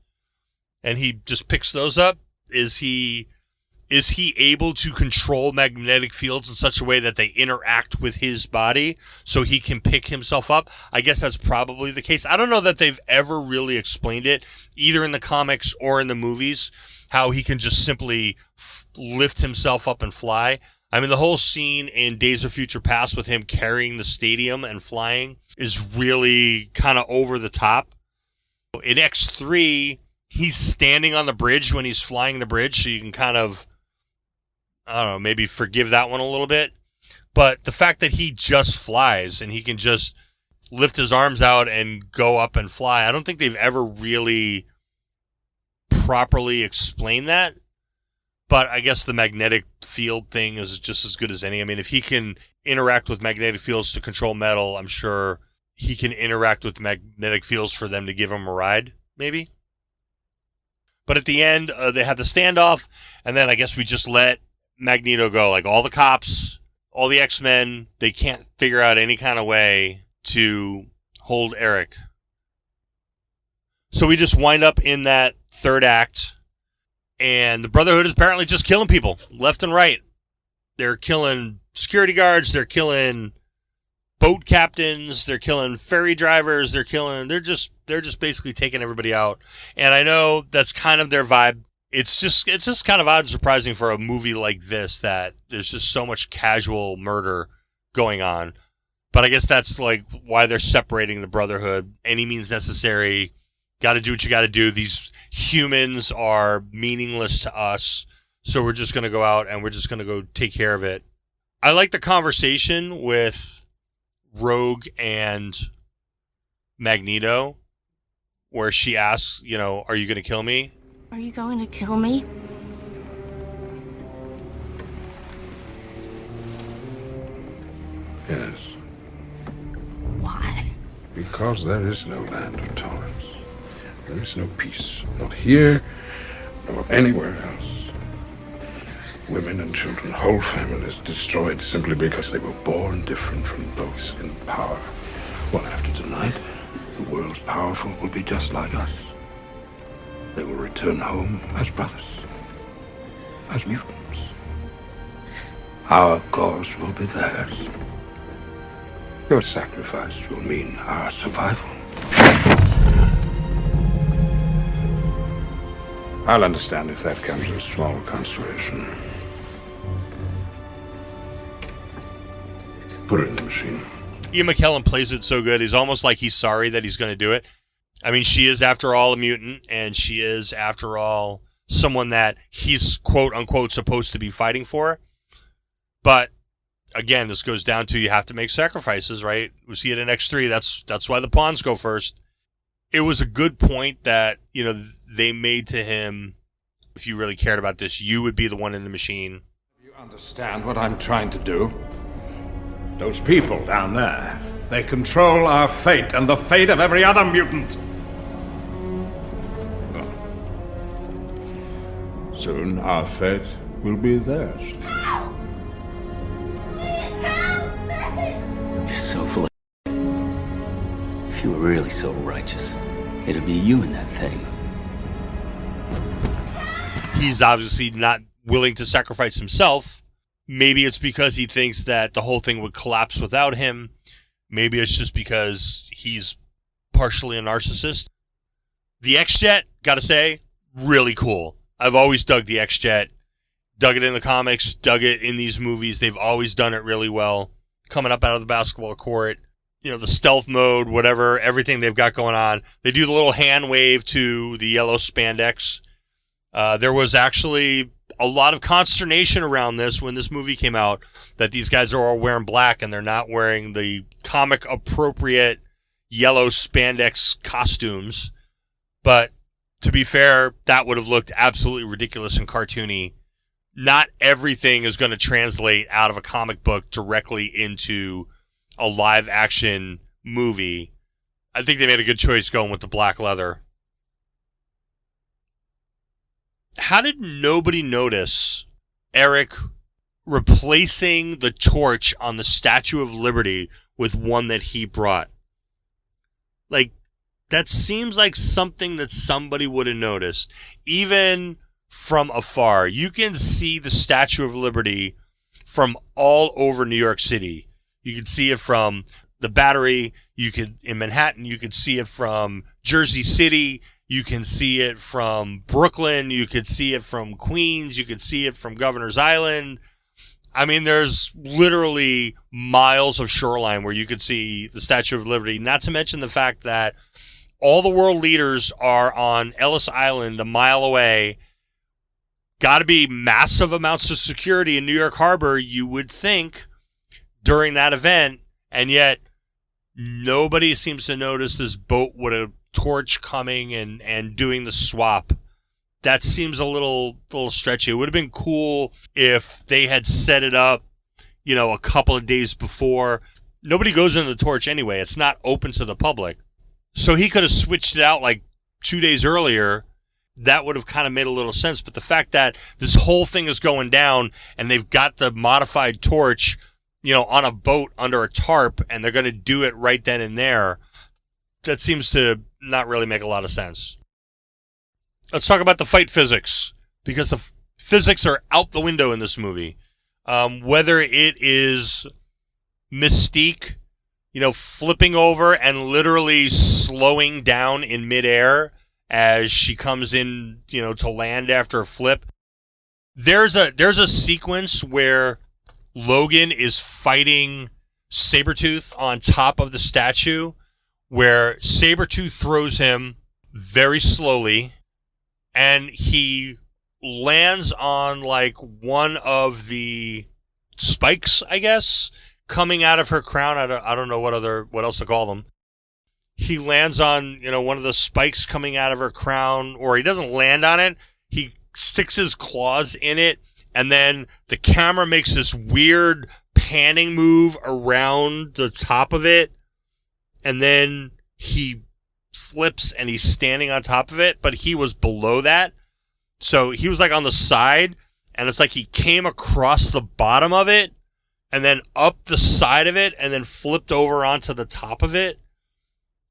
And he just picks those up? Is he able to control magnetic fields in such a way that they interact with his body so he can pick himself up? I guess that's probably the case. I don't know that they've ever really explained it, either in the comics or in the movies, how he can just simply lift himself up and fly. I mean, the whole scene in Days of Future Past with him carrying the stadium and flying is really kind of over the top. In X3, he's standing on the bridge when he's flying the bridge, so you can kind of I don't know, maybe forgive that one a little bit. But the fact that he just flies and he can just lift his arms out and go up and fly, I don't think they've ever really properly explained that. But I guess the magnetic field thing is just as good as any. I mean, if he can interact with magnetic fields to control metal, I'm sure he can interact with magnetic fields for them to give him a ride, maybe. But at the end, they have the standoff, and then I guess we just let Magneto go. Like, all the cops, all the X-Men, they can't figure out any kind of way to hold Eric. So we just wind up in that third act, and the Brotherhood is apparently just killing people left and right. They're killing security guards, they're killing boat captains, they're killing ferry drivers, they're just basically taking everybody out. And I know that's kind of their vibe. It's just kind of odd and surprising for a movie like this that there's just so much casual murder going on. But I guess that's like why they're separating the Brotherhood. Any means necessary. Got to do what you got to do. These humans are meaningless to us, so we're just going to go out and we're just going to go take care of it. I like the conversation with Rogue and Magneto, where she asks, you know, are you going to kill me? Are you going to kill me? Yes. Why? Because there is no land of tolerance. There is no peace. Not here, nor anywhere else. Women and children, whole families destroyed simply because they were born different from those in power. Well, after tonight, the world's powerful will be just like us. They will return home as brothers, as mutants. Our cause will be theirs. Your sacrifice will mean our survival. I'll understand if that comes as small consolation. Put it in the machine. Ian McKellen plays it so good. He's almost like he's sorry that he's going to do it. I mean, she is, after all, a mutant, and she is, after all, someone that he's, quote-unquote, supposed to be fighting for. But, again, this goes down to you have to make sacrifices, right? We see it in X3. That's why the pawns go first. It was a good point that, you know, they made to him, if you really cared about this, you would be the one in the machine. You understand what I'm trying to do? Those people down there, they control our fate and the fate of every other mutant. Soon our fate will be theirs. You're so full of If you were really so righteous, it'd be you in that thing. He's obviously not willing to sacrifice himself. Maybe it's because he thinks that the whole thing would collapse without him. Maybe it's just because he's partially a narcissist. The X-Jet, gotta say, really cool. I've always dug the X-Jet. Dug it in the comics, dug it in these movies. They've always done it really well. Coming up out of the basketball court, you know, the stealth mode, whatever, everything they've got going on. They do the little hand wave to the yellow spandex. There was actually a lot of consternation around this when this movie came out, that these guys are all wearing black and they're not wearing the comic appropriate yellow spandex costumes. But to be fair, that would have looked absolutely ridiculous and cartoony. Not everything is going to translate out of a comic book directly into a live action movie. I think they made a good choice going with the black leather. How did nobody notice Eric replacing the torch on the Statue of Liberty with one that he brought? Like, that seems like something that somebody would have noticed. Even from afar, you can see the Statue of Liberty from all over New York City. You can see it from the Battery. In Manhattan, you could see it from Jersey City. You can see it from Brooklyn. You could see it from Queens. You could see it from Governor's Island. I mean, there's literally miles of shoreline where you could see the Statue of Liberty, not to mention the fact that all the world leaders are on Ellis Island a mile away got to be massive amounts of security in New York Harbor, you would think, during that event, and yet nobody seems to notice this boat with a torch coming and doing the swap. That seems a little stretchy. It would have been cool if they had set it up, a couple of days before. Nobody goes in the torch anyway. It's not open to the public. So he could have switched it out like 2 days earlier. That would have kind of made a little sense. But the fact that this whole thing is going down and they've got the modified torch, on a boat under a tarp, and they're going to do it right then and there, that seems to not really make a lot of sense. Let's talk about the fight physics, because the physics are out the window in this movie. Whether it is Mystique, flipping over and literally slowing down in midair as she comes in, to land after a flip. There's a sequence where Logan is fighting Sabretooth on top of the statue, where Sabretooth throws him very slowly, and he lands on like one of the spikes, I guess, coming out of her crown. I don't know what else to call them. He lands on, one of the spikes coming out of her crown, or he doesn't land on it. He sticks his claws in it, and then the camera makes this weird panning move around the top of it, and then he flips and he's standing on top of it, but he was below that. So he was like on the side, and it's like he came across the bottom of it and then up the side of it and then flipped over onto the top of it.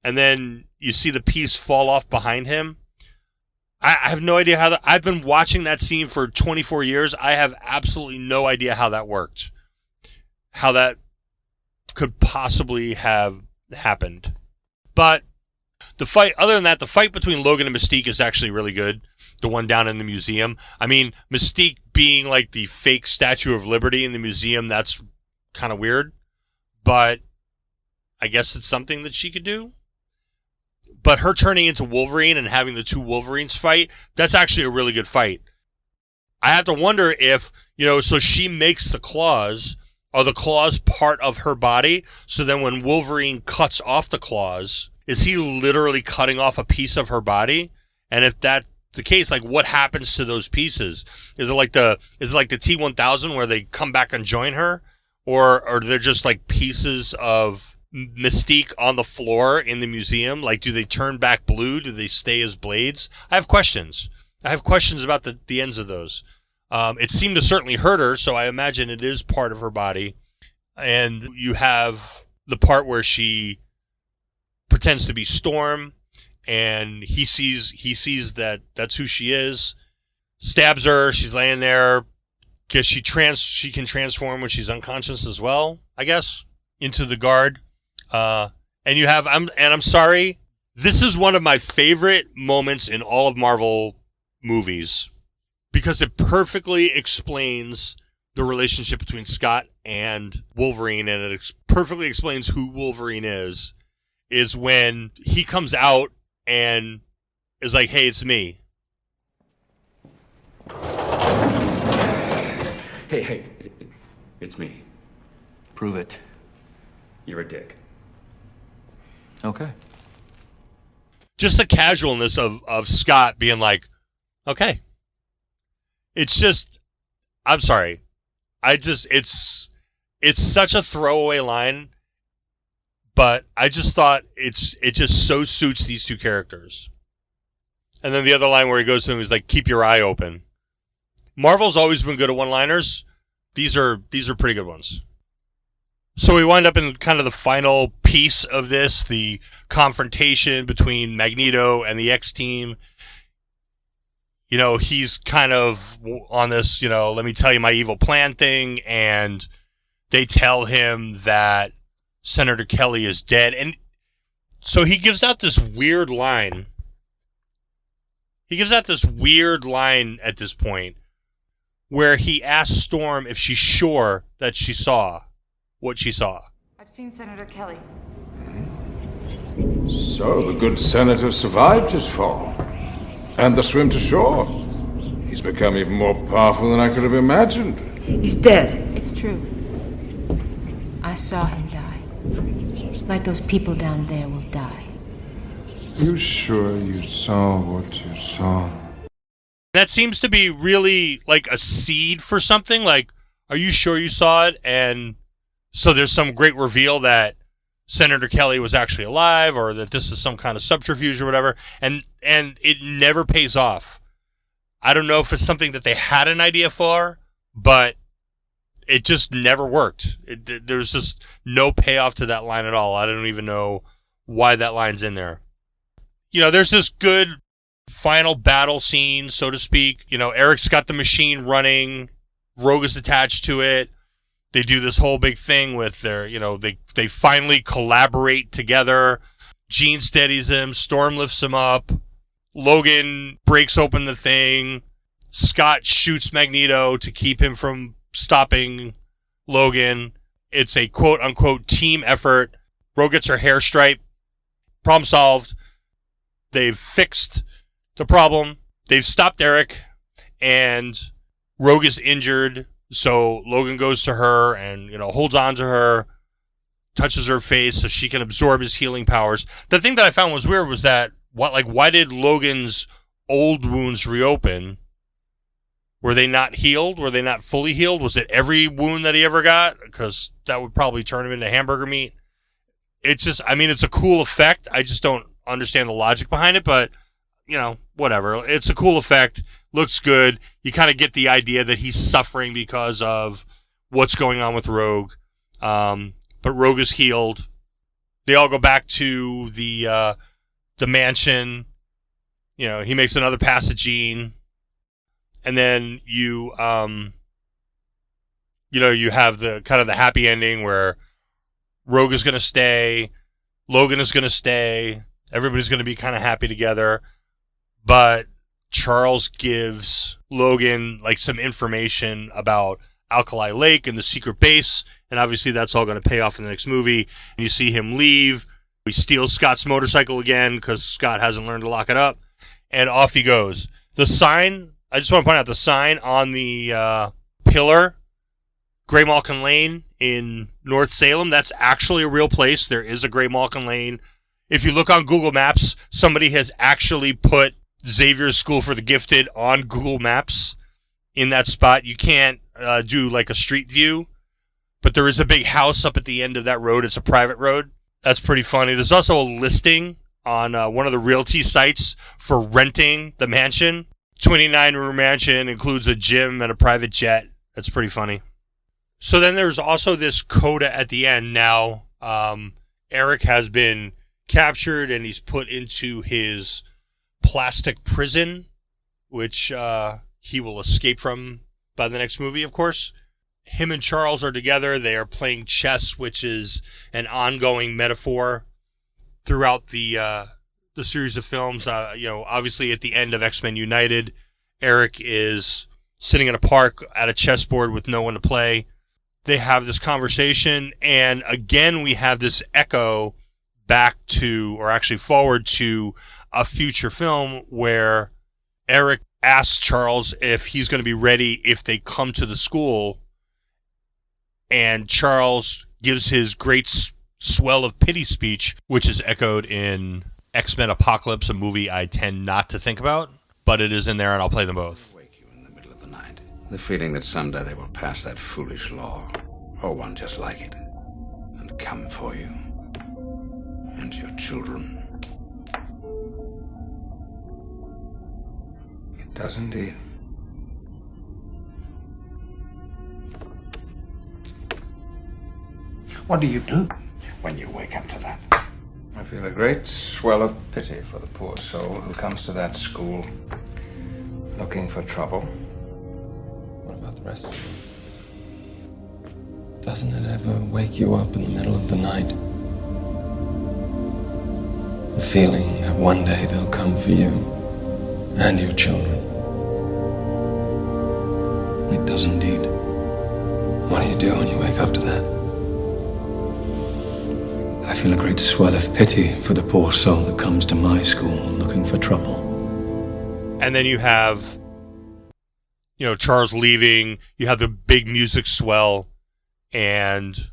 And then you see the piece fall off behind him. I have no idea how I've been watching that scene for 24 years. I have absolutely no idea how that worked. How that could possibly have happened. But the fight, other than that, the fight between Logan and Mystique is actually really good. The one down in the museum. I mean, Mystique being like the fake Statue of Liberty in the museum, that's kind of weird. But I guess it's something that she could do. But her turning into Wolverine and having the two Wolverines fight, that's actually a really good fight. I have to wonder if, so she makes the claws. Are the claws part of her body? So then when Wolverine cuts off the claws, is he literally cutting off a piece of her body? And if that's the case, like, what happens to those pieces? Is it like the T-1000 where they come back and join her? Or are they just like pieces of Mystique on the floor in the museum? Like, do they turn back blue? Do they stay as blades? I have questions. About the ends of those. It seemed to certainly hurt her, so I imagine it is part of her body. And you have the part where she pretends to be Storm, and he sees that that's who she is. Stabs her. She's laying there. Guess she can transform when she's unconscious as well, I guess, into the guard. And I'm sorry, this is one of my favorite moments in all of Marvel movies because it perfectly explains the relationship between Scott and Wolverine, and it perfectly explains who Wolverine is when he comes out and is like, hey, it's me. Hey, it's me. Prove it. You're a dick. Okay. Just the casualness of Scott being like, okay. It's just, I'm sorry. It's such a throwaway line, but I just thought it just so suits these two characters. And then the other line where he goes to him, he's like, keep your eye open. Marvel's always been good at one-liners. These are pretty good ones. So we wind up in kind of the final piece of this, the confrontation between Magneto and the X-Team. He's kind of on this, let me tell you my evil plan thing, and they tell him that Senator Kelly is dead. And so he gives out this weird line. At this point where he asks Storm if she's sure that she saw what she saw. I've seen Senator Kelly. So the good senator survived his fall. And the swim to shore. He's become even more powerful than I could have imagined. He's dead. It's true. I saw him die. Like those people down there will die. You sure you saw what you saw? That seems to be really like a seed for something. Like, are you sure you saw it? And so there's some great reveal that Senator Kelly was actually alive, or that this is some kind of subterfuge or whatever. And it never pays off. I don't know if it's something that they had an idea for, but it just never worked. There's just no payoff to that line at all. I don't even know why that line's in there. You know, there's this good final battle scene, so to speak. You know, Eric's got the machine running. Rogue is attached to it. They do this whole big thing with their, you know, they finally collaborate together. Jean steadies him. Storm lifts him up. Logan breaks open the thing. Scott shoots Magneto to keep him from stopping Logan. It's a quote-unquote team effort. Rogue gets her hair striped. Problem solved. They've fixed the problem. They've stopped Eric, and Rogue is injured. So Logan goes to her and, you know, holds on to her, touches her face so she can absorb his healing powers. The thing that I found was weird was that, why did Logan's old wounds reopen? Were they not healed? Were they not fully healed? Was it every wound that he ever got? Because that would probably turn him into hamburger meat. It's just, I mean, it's a cool effect. I just don't understand the logic behind it, but, you know, whatever. It's a cool effect. Looks good. You kind of get the idea that he's suffering because of what's going on with Rogue. But Rogue is healed. They all go back to the mansion. You know, he makes another pass at Jean. And then you have the kind of the happy ending where Rogue is going to stay. Logan is going to stay. Everybody's going to be kind of happy together. But Charles gives Logan like some information about Alkali Lake and the secret base. And obviously that's all going to pay off in the next movie. And you see him leave. He steals Scott's motorcycle again because Scott hasn't learned to lock it up. And off he goes. The sign, I just want to point out the sign on the pillar, Graymalkin Lane in North Salem. That's actually a real place. There is a Graymalkin Lane. If you look on Google Maps, somebody has actually put Xavier's School for the Gifted on Google Maps in that spot. You can't do like a street view, but there is a big house up at the end of that road. It's a private road. That's pretty funny. There's also a listing on one of the realty sites for renting the mansion. 29-room mansion, includes a gym and a private jet. That's pretty funny. So then there's also this coda at the end. Now, Eric has been captured and he's put into his plastic prison, which he will escape from by the next movie, of course. Him and Charles are together. They are playing chess, which is an ongoing metaphor throughout the series of films. Obviously at the end of X-Men United, Eric is sitting in a park at a chessboard with no one to play. They have this conversation, and again we have this echo back to, or actually forward to, a future film where Eric asks Charles if he's going to be ready if they come to the school, and Charles gives his great swell of pity speech, which is echoed in X-Men Apocalypse, a movie I tend not to think about, but it is in there and I'll play them both. Wake you in the middle of the night. The feeling that someday they will pass that foolish law, or one just like it, and come for you and your children. It does indeed. What do you do when you wake up to that? I feel a great swell of pity for the poor soul who comes to that school looking for trouble. What about the rest of it? Doesn't it ever wake you up in the middle of the night? The feeling that one day they'll come for you and your children. It does indeed. What do you do when you wake up to that? I feel a great swell of pity for the poor soul that comes to my school looking for trouble. And then you have Charles leaving, you have the big music swell, and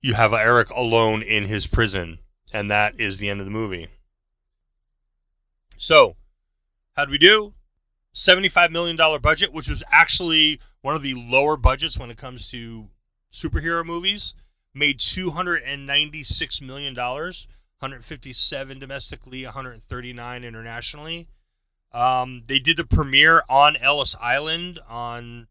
you have Eric alone in his prison, and that is the end of the movie. So, how'd we do? $75 million budget, which was actually one of the lower budgets when it comes to superhero movies. Made $296 million, 157 domestically, 139 internationally. They did the premiere on Ellis Island on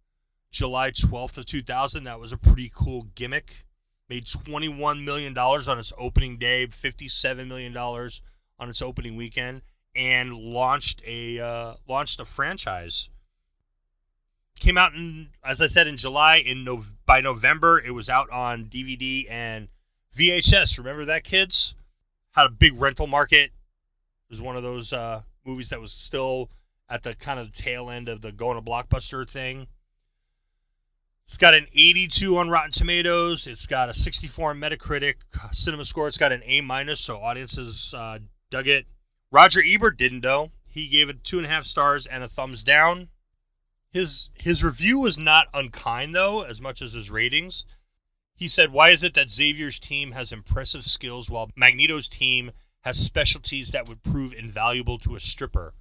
July 12th of 2000. That was a pretty cool gimmick. Made $21 million on its opening day, $57 million on its opening weekend, and launched a franchise. Came out as I said, in July. By November, it was out on DVD and VHS. Remember that, kids? Had a big rental market. It was one of those movies that was still at the kind of tail end of the going to Blockbuster thing. It's got an 82 on Rotten Tomatoes. It's got a 64 on Metacritic Cinema Score. It's got an A-, so audiences dug it. Roger Ebert didn't, though. He gave it 2.5 stars and a thumbs down. His review was not unkind, though, as much as his ratings. He said, "Why is it that Xavier's team has impressive skills while Magneto's team has specialties that would prove invaluable to a stripper?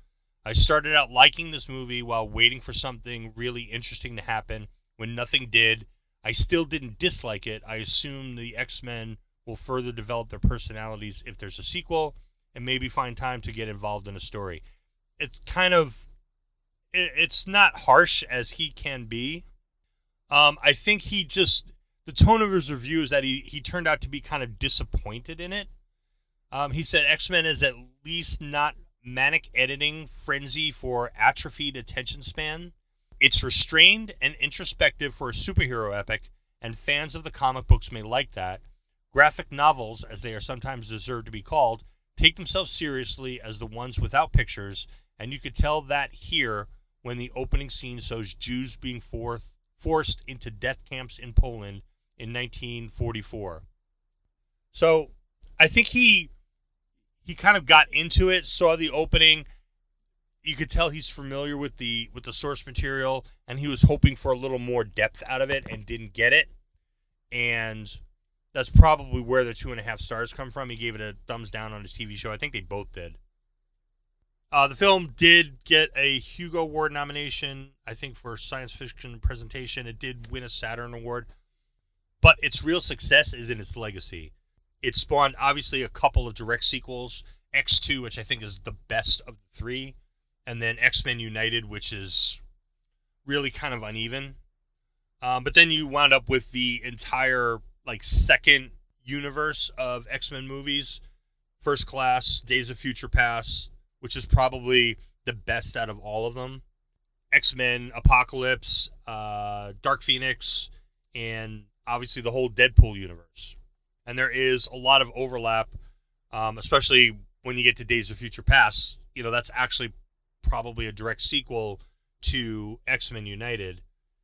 I started out liking this movie while waiting for something really interesting to happen. When nothing did, I still didn't dislike it. I assume the X-Men will further develop their personalities if there's a sequel, and maybe find time to get involved in a story." It's not harsh as he can be. I think the tone of his review is that he turned out to be kind of disappointed in it. He said X-Men is at least not manic editing frenzy for atrophied attention span. It's restrained and introspective for a superhero epic, and fans of the comic books may like that. Graphic novels, as they are sometimes deserved to be called, take themselves seriously as the ones without pictures, and you could tell that here when the opening scene shows Jews being forced into death camps in Poland in 1944. So I think he kind of got into it, saw the opening. You could tell he's familiar with the source material, and he was hoping for a little more depth out of it and didn't get it. And that's probably where the 2.5 stars come from. He gave it a thumbs down on his TV show. I think they both did. The film did get a Hugo Award nomination, I think, for science fiction presentation. It did win a Saturn Award. But its real success is in its legacy. It spawned, obviously, a couple of direct sequels. X2, which I think is the best of the three. And then X-Men United, which is really kind of uneven. But then you wound up with the entire, second universe of X-Men movies. First Class, Days of Future Past, which is probably the best out of all of them. X-Men, Apocalypse, Dark Phoenix, and obviously the whole Deadpool universe. And there is a lot of overlap, especially when you get to Days of Future Past. That's actually probably a direct sequel to X-Men United.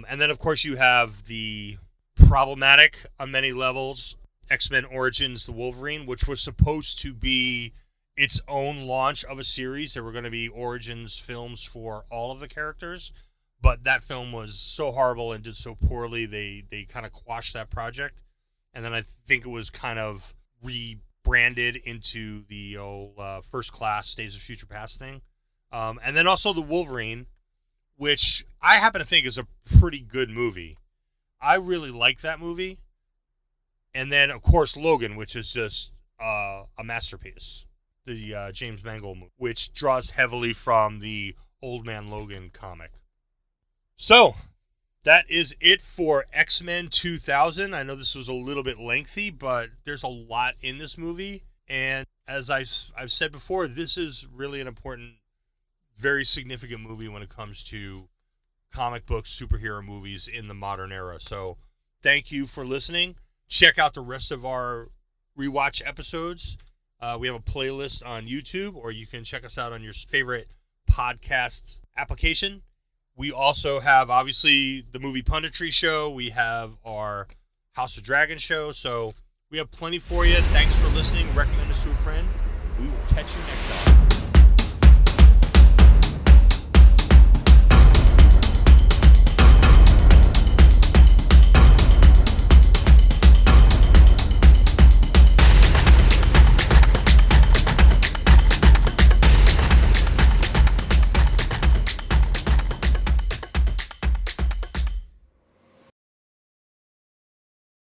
And then, of course, you have the problematic, on many levels, X-Men Origins: The Wolverine, which was supposed to be its own launch of a series. There were going to be Origins films for all of the characters, but that film was so horrible and did so poorly, they kind of quashed that project. And then I think it was kind of rebranded into the First Class, Days of Future Past thing. And then also the Wolverine, which I happen to think is a pretty good movie. I really like that movie. And then, of course, Logan, which is just a masterpiece. The James Mangold movie, which draws heavily from the Old Man Logan comic. So, that is it for X-Men 2000. I know this was a little bit lengthy, but there's a lot in this movie. And as I've said before, this is really an important, very significant movie when it comes to comic book superhero movies in the modern era. So, thank you for listening. Check out the rest of our rewatch episodes. We have a playlist on YouTube, or you can check us out on your favorite podcast application. We also have, obviously, the Movie Punditry show. We have our House of Dragon show. So we have plenty for you. Thanks for listening. Recommend us to a friend. We will catch you next time.